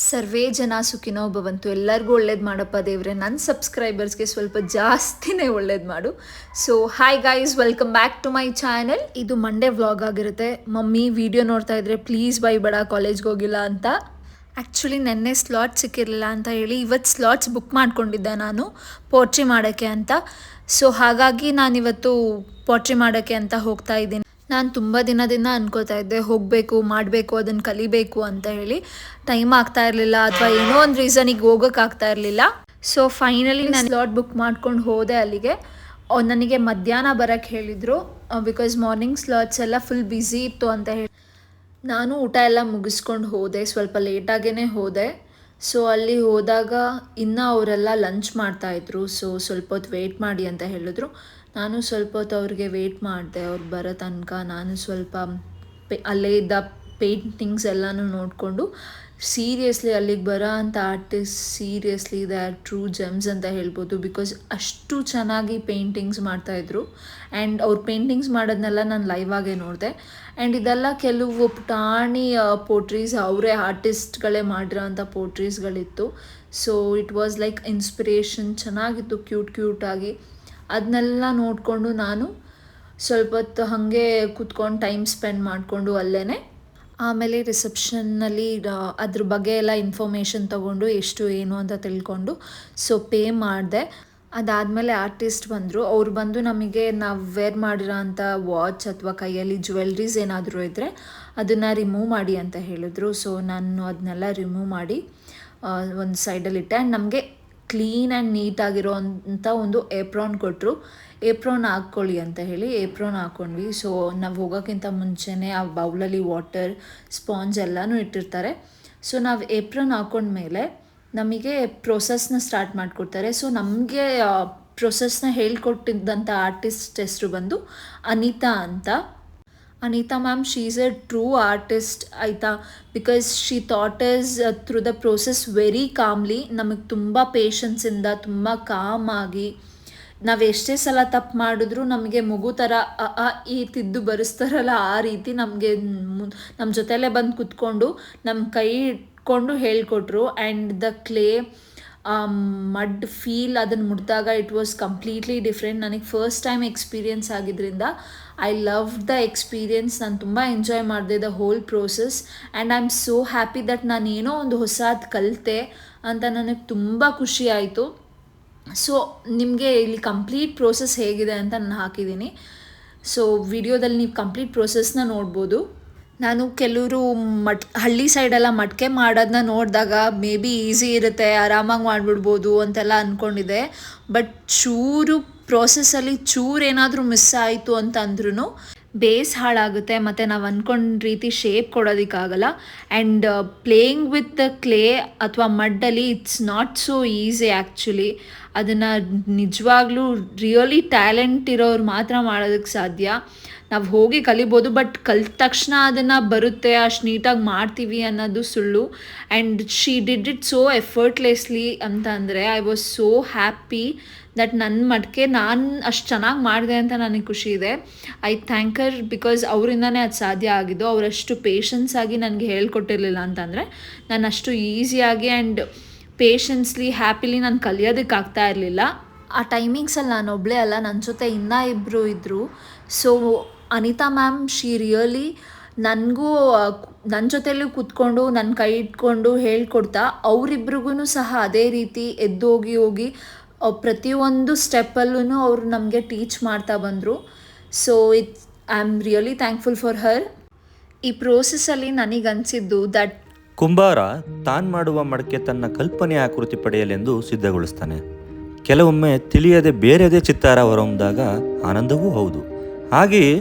ಸರ್ವೇ ಜನ ಸುಖಿನೋ ಭವಂತು. ಎಲ್ಲರಿಗೂ ಒಳ್ಳೇದು ಮಾಡಪ್ಪ ದೇವ್ರೆ. ನನ್ನ ಸಬ್ಸ್ಕ್ರೈಬರ್ಸ್ಗೆ ಸ್ವಲ್ಪ ಜಾಸ್ತಿನೇ ಒಳ್ಳೇದು ಮಾಡು. So hi guys, welcome back to my channel. ಇದು ಮಂಡೇ ವ್ಲಾಗ್ ಆಗಿರುತ್ತೆ. ಮಮ್ಮಿ ವಿಡಿಯೋ ನೋಡ್ತಾ ಇದ್ರೆ ಪ್ಲೀಸ್ ಬೈಬೇಡ, ಕಾಲೇಜ್ಗೆ ಹೋಗಿಲ್ಲ ಅಂತ. ಆ್ಯಕ್ಚುಲಿ ನೆನ್ನೆ ಸ್ಲಾಟ್ ಸಿಕ್ಕಿರಲಿಲ್ಲ ಅಂತ ಹೇಳಿ ಇವತ್ತು ಸ್ಲಾಟ್ಸ್ ಬುಕ್ ಮಾಡ್ಕೊಂಡಿದ್ದೆ ನಾನು ಪೋಟ್ರಿ ಮಾಡೋಕ್ಕೆ ಅಂತ. ಸೊ ಹಾಗಾಗಿ ನಾನಿವತ್ತು ಪೋಟ್ರಿ ಮಾಡೋಕ್ಕೆ ಅಂತ ಹೋಗ್ತಾ ಇದ್ದೀನಿ. ನಾನು ತುಂಬ ದಿನದಿಂದ ಅನ್ಕೋತಾ ಇದ್ದೆ ಹೋಗಬೇಕು, ಮಾಡಬೇಕು, ಅದನ್ನು ಕಲಿಬೇಕು ಅಂತ ಹೇಳಿ. ಟೈಮ್ ಆಗ್ತಾ ಇರಲಿಲ್ಲ ಅಥವಾ ಏನೋ ಒಂದು ರೀಸನಿಗೆ ಹೋಗೋಕ್ಕಾಗ್ತಾ ಇರಲಿಲ್ಲ. ಸೊ ಫೈನಲಿ ನಾನು ಸ್ಲಾಟ್ ಬುಕ್ ಮಾಡ್ಕೊಂಡು ಹೋದೆ ಅಲ್ಲಿಗೆ. ನನಗೆ ಮಧ್ಯಾಹ್ನ ಬರೋಕ್ಕೆ ಹೇಳಿದರು, ಬಿಕಾಸ್ ಮಾರ್ನಿಂಗ್ ಸ್ಲಾಟ್ಸ್ ಎಲ್ಲ ಫುಲ್ ಬ್ಯುಸಿ ಇತ್ತು ಅಂತ ಹೇಳಿ. ನಾನು ಊಟ ಎಲ್ಲ ಮುಗಿಸ್ಕೊಂಡು ಹೋದೆ, ಸ್ವಲ್ಪ ಲೇಟಾಗೇ ಹೋದೆ. ಸೊ ಅಲ್ಲಿ ಹೋದಾಗ ಇನ್ನೂ ಅವರೆಲ್ಲ ಲಂಚ್ ಮಾಡ್ತಾಯಿದ್ರು. ಸೊ ಸ್ವಲ್ಪ ಹೊತ್ತು ವೆಯ್ಟ್ ಮಾಡಿ ಅಂತ ಹೇಳಿದ್ರು. ನಾನು ಸ್ವಲ್ಪ ಹೊತ್ತು ಅವ್ರಿಗೆ ವೆಯ್ಟ್ ಮಾಡಿದೆ. ಅವ್ರು ಬರೋ ತನಕ ನಾನು ಸ್ವಲ್ಪ ಅಲ್ಲೇ ಇದ್ದ ಪೇಂಟಿಂಗ್ಸ್ ಎಲ್ಲನೂ ನೋಡಿಕೊಂಡು, ಸೀರಿಯಸ್ಲಿ ಅಲ್ಲಿಗೆ ಬರೋ ಅಂಥ artist seriously they are true gems ಅಂತ ಹೇಳ್ಬೋದು. ಬಿಕಾಸ್ ಅಷ್ಟು ಚೆನ್ನಾಗಿ ಪೇಂಟಿಂಗ್ಸ್ ಮಾಡ್ತಾಯಿದ್ರು. ಆ್ಯಂಡ್ ಅವ್ರು ಪೇಂಟಿಂಗ್ಸ್ ಮಾಡೋದನ್ನೆಲ್ಲ ನಾನು ಲೈವ್ ಆಗೇ ನೋಡಿದೆ. ಆ್ಯಂಡ್ ಇದೆಲ್ಲ ಕೆಲವು ಪುಟಾಣಿ ಪೋಟ್ರೀಸ್, ಅವರೇ ಆರ್ಟಿಸ್ಟ್ಗಳೇ ಮಾಡಿರೋ ಅಂಥ ಪೋಟ್ರೀಸ್ಗಳಿತ್ತು. So it was like inspiration, ಚೆನ್ನಾಗಿತ್ತು, ಕ್ಯೂಟಾಗಿ. ಅದನ್ನೆಲ್ಲ ನೋಡಿಕೊಂಡು ನಾನು ಸ್ವಲ್ಪ ಹೊತ್ತು ಹಾಗೆ ಕೂತ್ಕೊಂಡು ಟೈಮ್ ಸ್ಪೆಂಡ್ ಮಾಡಿಕೊಂಡು ಅಲ್ಲೇ. ಆಮೇಲೆ ರಿಸೆಪ್ಷನ್ನಲ್ಲಿ ಅದ್ರ ಬಗ್ಗೆ ಎಲ್ಲ ಇನ್ಫಾರ್ಮೇಷನ್ ತೊಗೊಂಡು ಎಷ್ಟು ಏನು ಅಂತ ತಿಳ್ಕೊಂಡು ಸೊ ಪೇ ಮಾಡಿದೆ. ಅದಾದಮೇಲೆ ಆರ್ಟಿಸ್ಟ್ ಬಂದರು. ಅವ್ರು ಬಂದು ನಮಗೆ ನಾವು ವೇರ್ ಮಾಡಿರೋ ಅಂಥ ವಾಚ್ ಅಥವಾ ಕೈಯಲ್ಲಿ ಜ್ಯುವೆಲ್ರೀಸ್ ಏನಾದರೂ ಇದ್ದರೆ ಅದನ್ನು ರಿಮೂವ್ ಮಾಡಿ ಅಂತ ಹೇಳಿದ್ರು. ಸೊ ನಾನು ಅದನ್ನೆಲ್ಲ ರಿಮೂವ್ ಮಾಡಿ ಒಂದು ಸೈಡಲ್ಲಿಟ್ಟೆ. ಆ್ಯಂಡ್ ನಮಗೆ ಕ್ಲೀನ್ ಆ್ಯಂಡ್ ನೀಟಾಗಿರೋ ಅಂಥ ಒಂದು ಏಪ್ರಾನ್ ಕೊಟ್ಟರು. ಏಪ್ರಾನ್ ಹಾಕ್ಕೊಳ್ಳಿ ಅಂತ ಹೇಳಿ ಏಪ್ರಾನ್ ಹಾಕ್ಕೊಂಡ್ವಿ. ಸೊ ನಾವು ಹೋಗೋಕ್ಕಿಂತ ಮುಂಚೆನೇ ಆ ಬೌಲಲ್ಲಿ ವಾಟರ್, ಸ್ಪಾಂಜ್ ಎಲ್ಲನೂ ಇಟ್ಟಿರ್ತಾರೆ. ಸೊ ನಾವು ಏಪ್ರಾನ್ ಹಾಕ್ಕೊಂಡ್ಮೇಲೆ ನಮಗೆ ಪ್ರೊಸೆಸ್ನ ಸ್ಟಾರ್ಟ್ ಮಾಡಿಕೊಡ್ತಾರೆ. ಸೊ ನಮಗೆ ಪ್ರೊಸೆಸ್ನ ಹೇಳ್ಕೊಟ್ಟಿದ್ದಂಥ ಆರ್ಟಿಸ್ಟ್ ಹೆಸರು ಬಂದು ಅನಿತಾ ಅಂತ. Anita ma'am, she is a true artist ಆಯಿತಾ. Because she taught us through the process very calmly. ನಮಗೆ ತುಂಬ ಪೇಷನ್ಸಿಂದ, ತುಂಬ ಕಾಮಾಗಿ, ನಾವು ಎಷ್ಟೇ ಸಲ ತಪ್ಪು ಮಾಡಿದ್ರೂ ನಮಗೆ ಮಗು ಥರ ಈ ತಿದ್ದು ಬರೆಸ್ತಾರಲ್ಲ ಆ ರೀತಿ ನಮಗೆ ನಮ್ಮ ಜೊತೆಲೇ ಬಂದು ಕೂತ್ಕೊಂಡು ನಮ್ಮ ಕೈ ಇಟ್ಕೊಂಡು ಹೇಳ್ಕೊಟ್ರು. And the clay mud feel ಅದನ್ನು ಮುಟ್ಟಿದಾಗ ಇಟ್ ವಾಸ್ ಕಂಪ್ಲೀಟ್ಲಿ ಡಿಫ್ರೆಂಟ್. ನನಗೆ ಫಸ್ಟ್ ಟೈಮ್ ಎಕ್ಸ್ಪೀರಿಯನ್ಸ್ ಆಗಿದ್ದರಿಂದ ಐ ಲವ್ ದ ಎಕ್ಸ್ಪೀರಿಯನ್ಸ್. ನಾನು ತುಂಬ ಎಂಜಾಯ್ ಮಾಡಿದೆ the whole process. And I am so happy that ನಾನು ಏನೋ ಒಂದು ಹೊಸದು ಕಲಿತೆ ಅಂತ ನನಗೆ ತುಂಬ ಖುಷಿ ಆಯಿತು. ಸೊ ನಿಮಗೆ ಇಲ್ಲಿ ಕಂಪ್ಲೀಟ್ ಪ್ರೋಸೆಸ್ ಹೇಗಿದೆ ಅಂತ ನಾನು ಹಾಕಿದ್ದೀನಿ. ಸೊ ವಿಡಿಯೋದಲ್ಲಿ ನೀವು ಕಂಪ್ಲೀಟ್ ಪ್ರೋಸೆಸ್ನ ನೋಡ್ಬೋದು. ನಾನು ಕೆಲವರು ಹಳ್ಳಿ ಸೈಡೆಲ್ಲ ಮಡಿಕೆ ಮಾಡೋದನ್ನ ನೋಡಿದಾಗ ಮೇ ಬಿ ಈಸಿ ಇರುತ್ತೆ, ಆರಾಮಾಗಿ ಮಾಡಿಬಿಡ್ಬೋದು ಅಂತೆಲ್ಲ ಅಂದ್ಕೊಂಡಿದ್ದೆ. ಬಟ್ ಚೂರು ಪ್ರೋಸೆಸ್ಸಲ್ಲಿ ಚೂರು ಏನಾದರೂ ಮಿಸ್ ಆಯಿತು ಅಂತ ಅಂದ್ರೂ ಬೇಸ್ ಹಾಳಾಗುತ್ತೆ ಮತ್ತು ನಾವು ಅಂದ್ಕೊಂಡ ರೀತಿ ಶೇಪ್ ಕೊಡೋದಕ್ಕಾಗಲ್ಲ. And playing with the clay ಅಥವಾ ಮಡ್ಡಲ್ಲಿ it's not so easy actually. ಅದನ್ನು ನಿಜವಾಗ್ಲೂ ರಿಯಲಿ ಟ್ಯಾಲೆಂಟ್ ಇರೋರು ಮಾತ್ರ ಮಾಡೋದಕ್ಕೆ ಸಾಧ್ಯ. ನಾವು ಹೋಗಿ ಕಲಿಬೋದು, ಬಟ್ ಕಲಿತ ತಕ್ಷಣ ಅದನ್ನು ಬರುತ್ತೆ, ಅಷ್ಟು ನೀಟಾಗಿ ಮಾಡ್ತೀವಿ ಅನ್ನೋದು ಸುಳ್ಳು. And she did it so effortlessly ಅಂತ ಅಂದರೆ I was so happy that ನನ್ನ ಮಟ್ಟಿಗೆ ನಾನು ಅಷ್ಟು ಚೆನ್ನಾಗಿ ಮಾಡಿದೆ ಅಂತ ನನಗೆ ಖುಷಿ ಇದೆ. ಐ ಥ್ಯಾಂಕರ್ ಬಿಕಾಸ್ ಅವರಿಂದನೇ ಅದು ಸಾಧ್ಯ ಆಗಿದ್ದು. ಅವರಷ್ಟು ಪೇಷನ್ಸಾಗಿ ನನಗೆ ಹೇಳ್ಕೊಟ್ಟಿರಲಿಲ್ಲ ಅಂತಂದರೆ ನಾನು ಅಷ್ಟು ಈಸಿಯಾಗಿ ಆ್ಯಂಡ್ ಪೇಷನ್ಸ್ಲಿ ಹ್ಯಾಪಿಲಿ ನಾನು ಕಲಿಯೋದಕ್ಕಾಗ್ತಾ ಇರಲಿಲ್ಲ. ಆ ಟೈಮಿಂಗ್ಸಲ್ಲಿ ನಾನು ಒಬ್ಬಳೇ ಅಲ್ಲ, ನನ್ನ ಜೊತೆ ಇನ್ನೂ ಇಬ್ಬರು ಇದ್ದರು. So Anita ma'am, she really ನನಗೂ ನನ್ನ ಜೊತೆಲೂ ಕೂತ್ಕೊಂಡು ನನ್ನ ಕೈ ಇಟ್ಕೊಂಡು ಹೇಳ್ಕೊಡ್ತಾ ಅವರಿಬ್ರಿಗೂ ಸಹ ಅದೇ ರೀತಿ ಎದ್ದು ಹೋಗಿ ಪ್ರತಿಯೊಂದು ಸ್ಟೆಪ್ಪಲ್ಲೂ ಅವರು ನಮಗೆ ಟೀಚ್ ಮಾಡ್ತಾ ಬಂದರು. So I am really thankful for her. ಈ ಪ್ರೋಸೆಸ್ಸಲ್ಲಿ ನನಗನ್ಸಿದ್ದು ದಟ್ ಕುಂಬಾರ ತಾನು ಮಾಡುವ ಮಡಕೆ ತನ್ನ ಕಲ್ಪನೆಯ ಆಕೃತಿ ಪಡೆಯಲೆಂದು ಸಿದ್ಧಗೊಳಿಸ್ತಾನೆ. ಕೆಲವೊಮ್ಮೆ ತಿಳಿಯದೆ ಬೇರೆದೇ ಚಿತ್ತಾರ ಹೊರಹೊಮ್ಮಿದಾಗ ಆನಂದವೂ ಹೌದು. ಹಾಗೆಯೇ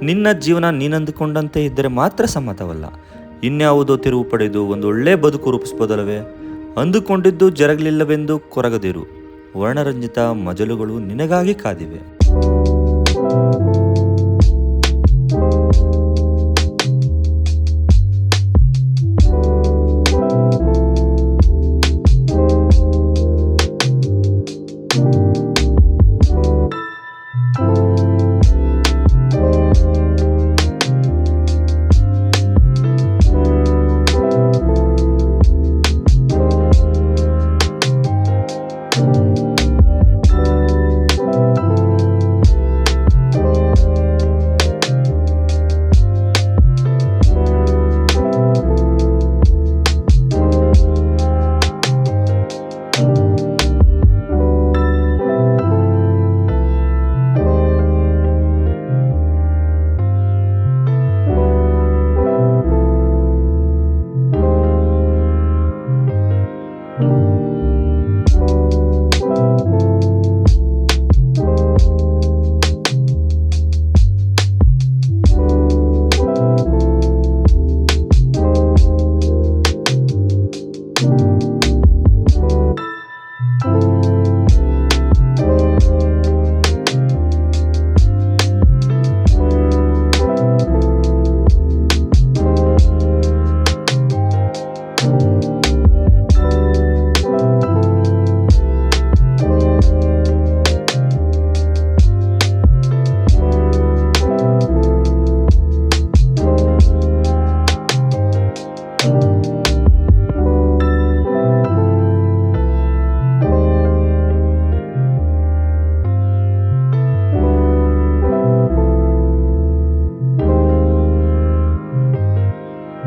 ನಿನ್ನ ಜೀವನ ನೀನಂದುಕೊಂಡಂತೆ ಇದ್ದರೆ ಮಾತ್ರ ಸಮ್ಮತವಲ್ಲ, ಇನ್ಯಾವುದೋ ತಿರುವು ಪಡೆದು ಒಂದು ಒಳ್ಳೆ ಬದುಕು ರೂಪಿಸ್ಬೋದಲ್ಲವೇ. ಅಂದುಕೊಂಡಿದ್ದು ಜರಗಲಿಲ್ಲವೆಂದು ಕೊರಗದಿರು. ವರ್ಣರಂಜಿತ ಮಜಲುಗಳು ನಿನಗಾಗಿ ಕಾದಿವೆ. ಸೊ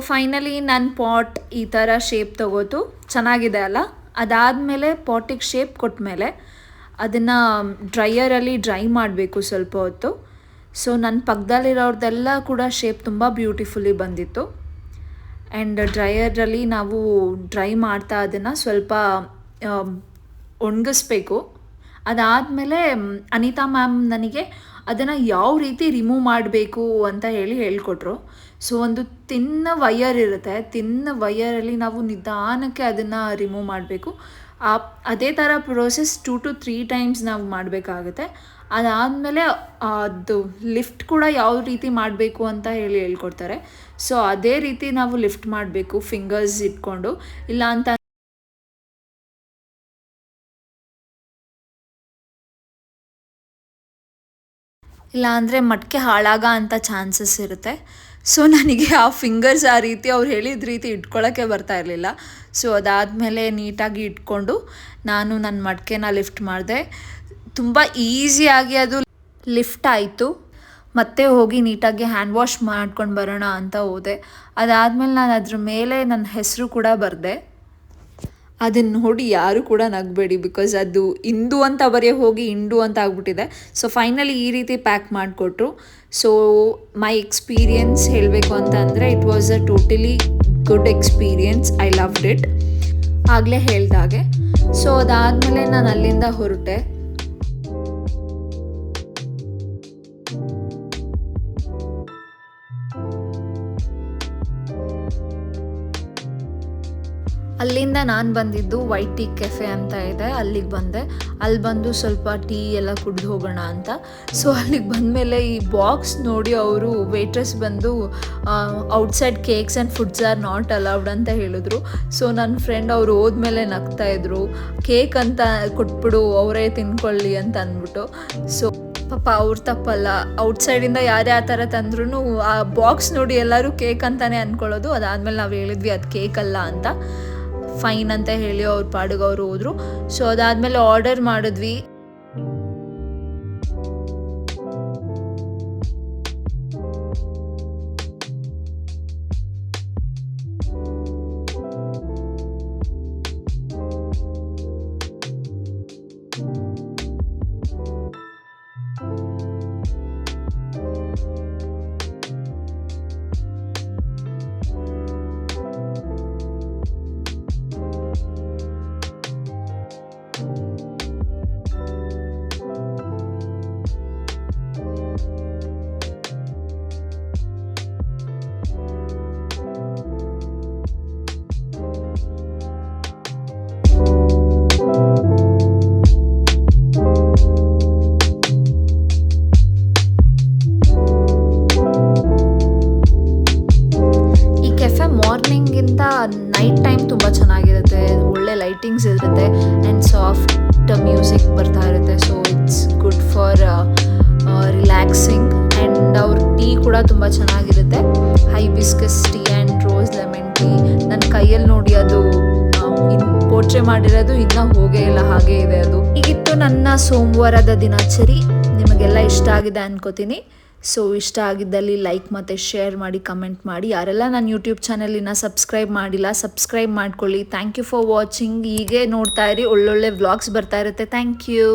ಫೈನಲಿ ನನ್ನ ಪಾಟ್ ಈ ಥರ ಶೇಪ್ ತಗೋತು, ಚೆನ್ನಾಗಿದೆ ಅಲ್ಲ. ಅದಾದಮೇಲೆ ಪಾಟಿಗೆ ಶೇಪ್ ಕೊಟ್ಟಮೇಲೆ ಅದನ್ನು ಡ್ರೈಯರಲ್ಲಿ ಡ್ರೈ ಮಾಡಬೇಕು ಸ್ವಲ್ಪ ಹೊತ್ತು. ಸೊ ನನ್ನ ಪಕ್ಕದಲ್ಲಿರೋರ್ದೆಲ್ಲ ಕೂಡ ಶೇಪ್ ತುಂಬ ಬ್ಯೂಟಿಫುಲ್ಲಿ ಬಂದಿತ್ತು. ಆ್ಯಂಡ್ ಡ್ರೈಯರಲ್ಲಿ ನಾವು ಡ್ರೈ ಮಾಡ್ತಾ ಅದನ್ನು ಸ್ವಲ್ಪ ಒಣಗಿಸ್ಬೇಕು. ಅದಾದಮೇಲೆ ಅನಿತಾ ಮ್ಯಾಮ್ ನನಗೆ ಅದನ್ನು ಯಾವ ರೀತಿ ರಿಮೂವ್ ಮಾಡಬೇಕು ಅಂತ ಹೇಳ್ಕೊಟ್ರು. ಸೊ ಒಂದು ತಿನ್ನ ವಯರ್ ಇರುತ್ತೆ, ತಿನ್ನ ವಯರಲ್ಲಿ ನಾವು ನಿಧಾನಕ್ಕೆ ಅದನ್ನು ರಿಮೂವ್ ಮಾಡಬೇಕು. ಅದೇ ಥರ ಪ್ರೋಸೆಸ್ 2 to 3 ಟೈಮ್ಸ್ ನಾವು ಮಾಡಬೇಕಾಗುತ್ತೆ. ಅದಾದಮೇಲೆ ಅದು ಲಿಫ್ಟ್ ಕೂಡ ಯಾವ ರೀತಿ ಮಾಡಬೇಕು ಅಂತ ಹೇಳ್ಕೊಡ್ತಾರೆ. ಸೊ ಅದೇ ರೀತಿ ನಾವು ಲಿಫ್ಟ್ ಮಾಡಬೇಕು ಫಿಂಗರ್ಸ್ ಇಟ್ಕೊಂಡು. ಇಲ್ಲ ಅಂತ ಇಲ್ಲಾಂದರೆ ಮಡಿಕೆ ಹಾಳಾಗ ಅಂತ ಚಾನ್ಸಸ್ ಇರುತ್ತೆ. ಸೊ ನನಗೆ ಆ ಫಿಂಗರ್ಸ್ ಆ ರೀತಿ ಅವ್ರು ಹೇಳಿದ ರೀತಿ ಇಟ್ಕೊಳ್ಳೋಕ್ಕೆ ಬರ್ತಾ ಇರಲಿಲ್ಲ. ಸೊ ಅದಾದಮೇಲೆ ನೀಟಾಗಿ ಇಟ್ಕೊಂಡು ನಾನು ನನ್ನ ಮಡಿಕೆನ ಲಿಫ್ಟ್ ಮಾಡಿದೆ. ತುಂಬ ಈಸಿಯಾಗಿ ಅದು ಲಿಫ್ಟ್ ಆಯಿತು. ಮತ್ತೆ ಹೋಗಿ ನೀಟಾಗಿ ಹ್ಯಾಂಡ್ ವಾಶ್ ಮಾಡ್ಕೊಂಡು ಬರೋಣ ಅಂತ ಹೋದೆ. ಅದಾದಮೇಲೆ ನಾನು ಅದ್ರ ಮೇಲೆ ನನ್ನ ಹೆಸರು ಕೂಡ ಬರೆದೆ. ಅದನ್ನು ನೋಡಿ ಯಾರು ಕೂಡ ನಗಬೇಡಿ, ಬಿಕಾಸ್ ಅದು ಇಂದು ಅಂತ ಬರೆಯೋ ಹೋಗಿ ಇಂಡು ಅಂತ ಆಗ್ಬಿಟ್ಟಿದೆ. ಸೊ ಫೈನಲಿ ಈ ರೀತಿ ಪ್ಯಾಕ್ ಮಾಡಿಕೊಟ್ರು. ಸೊ ಮೈ ಎಕ್ಸ್ಪೀರಿಯನ್ಸ್ ಹೇಳಬೇಕು ಅಂತ ಅಂದರೆ it was a totally good experience. I loved it ಆಗಲೇ ಹೇಳ್ದಾಗೆ. ಸೊ ಅದಾದಮೇಲೆ ನಾನು ಅಲ್ಲಿಂದ ಹೊರಟೆ. ಅಲ್ಲಿಂದ ನಾನು ಬಂದಿದ್ದು ವೈಟ್ ಟೀ ಕೆಫೆ ಅಂತ ಇದೆ, ಅಲ್ಲಿಗೆ ಬಂದೆ. ಅಲ್ಲಿ ಬಂದು ಸ್ವಲ್ಪ ಟೀ ಎಲ್ಲ ಕುಡಿದು ಹೋಗೋಣ ಅಂತ. ಸೊ ಅಲ್ಲಿಗೆ ಬಂದಮೇಲೆ ಈ ಬಾಕ್ಸ್ ನೋಡಿ ಅವರು ವೇಟ್ರೆಸ್ ಬಂದು outside cakes and foods R not allowed ಅಂತ ಹೇಳಿದ್ರು. ಸೊ ನನ್ನ ಫ್ರೆಂಡ್ ಅವ್ರು ಹೋದ್ಮೇಲೆ ನಗ್ತಾಯಿದ್ರು, ಕೇಕ್ ಅಂತ ಕೊಟ್ಬಿಡು ಅವರೇ ತಿನ್ಕೊಳ್ಳಿ ಅಂತ ಅಂದ್ಬಿಟ್ಟು. ಸೊ ಪಾಪ ಅವ್ರ ತಪ್ಪಲ್ಲ, ಔಟ್ಸೈಡಿಂದ ಯಾರೇ ಆ ಥರ ತಂದ್ರೂ ಆ ಬಾಕ್ಸ್ ನೋಡಿ ಎಲ್ಲರೂ ಕೇಕ್ ಅಂತಲೇ ಅಂದ್ಕೊಳ್ಳೋದು. ಅದಾದಮೇಲೆ ನಾವು ಹೇಳಿದ್ವಿ ಅದು ಕೇಕ್ ಅಲ್ಲ ಅಂತ. ಫೈನ್ ಅಂತ ಹೇಳಿ ಅವ್ರ ಪಾಡಿಗೆ ಅವರು ಹೋದರು. ಸೊ ಅದಾದಮೇಲೆ ಆರ್ಡರ್ ಮಾಡಿದ್ವಿ. ಮಾರ್ನಿಂಗಿಂತ ನೈಟ್ ಟೈಮ್ ತುಂಬ ಚೆನ್ನಾಗಿರುತ್ತೆ, ಒಳ್ಳೆ ಲೈಟಿಂಗ್ಸ್ ಇರುತ್ತೆ ಆ್ಯಂಡ್ ಸಾಫ್ಟ್ ಮ್ಯೂಸಿಕ್ ಬರ್ತಾ ಇರುತ್ತೆ. So it's good for relaxing. And ಅವ್ರ ಟೀ ಕೂಡ ತುಂಬ ಚೆನ್ನಾಗಿರುತ್ತೆ, hibiscus tea and rose lemon tea. ನನ್ನ ಕೈಯಲ್ಲಿ ನೋಡಿ ಅದು ಪೋರ್ಟ್ರೇ ಮಾಡಿರೋದು ಇನ್ನೂ ಹೋಗೇ ಇಲ್ಲ, ಹಾಗೇ ಇದೆ ಅದು. ಹೀಗಿತ್ತು ನನ್ನ ಸೋಮವಾರದ ದಿನಚರಿ. ನಿಮಗೆಲ್ಲ ಇಷ್ಟ ಆಗಿದೆ ಅನ್ಕೋತೀನಿ. ಸೊ ಇಷ್ಟ ಆಗಿದ್ದಲ್ಲಿ ಲೈಕ್ ಮತ್ತು ಶೇರ್ ಮಾಡಿ, ಕಮೆಂಟ್ ಮಾಡಿ. ಯಾರೆಲ್ಲ ನನ್ನ ಯೂಟ್ಯೂಬ್ ಚಾನಲಿನ ಸಬ್ಸ್ಕ್ರೈಬ್ ಮಾಡಿಲ್ಲ, ಸಬ್ಸ್ಕ್ರೈಬ್ ಮಾಡ್ಕೊಳ್ಳಿ. Thank you for watching. ಹೀಗೆ ನೋಡ್ತಾ ಇರಿ, ಒಳ್ಳೊಳ್ಳೆ ವ್ಲಾಗ್ಸ್ ಬರ್ತಾ ಇರುತ್ತೆ. Thank you.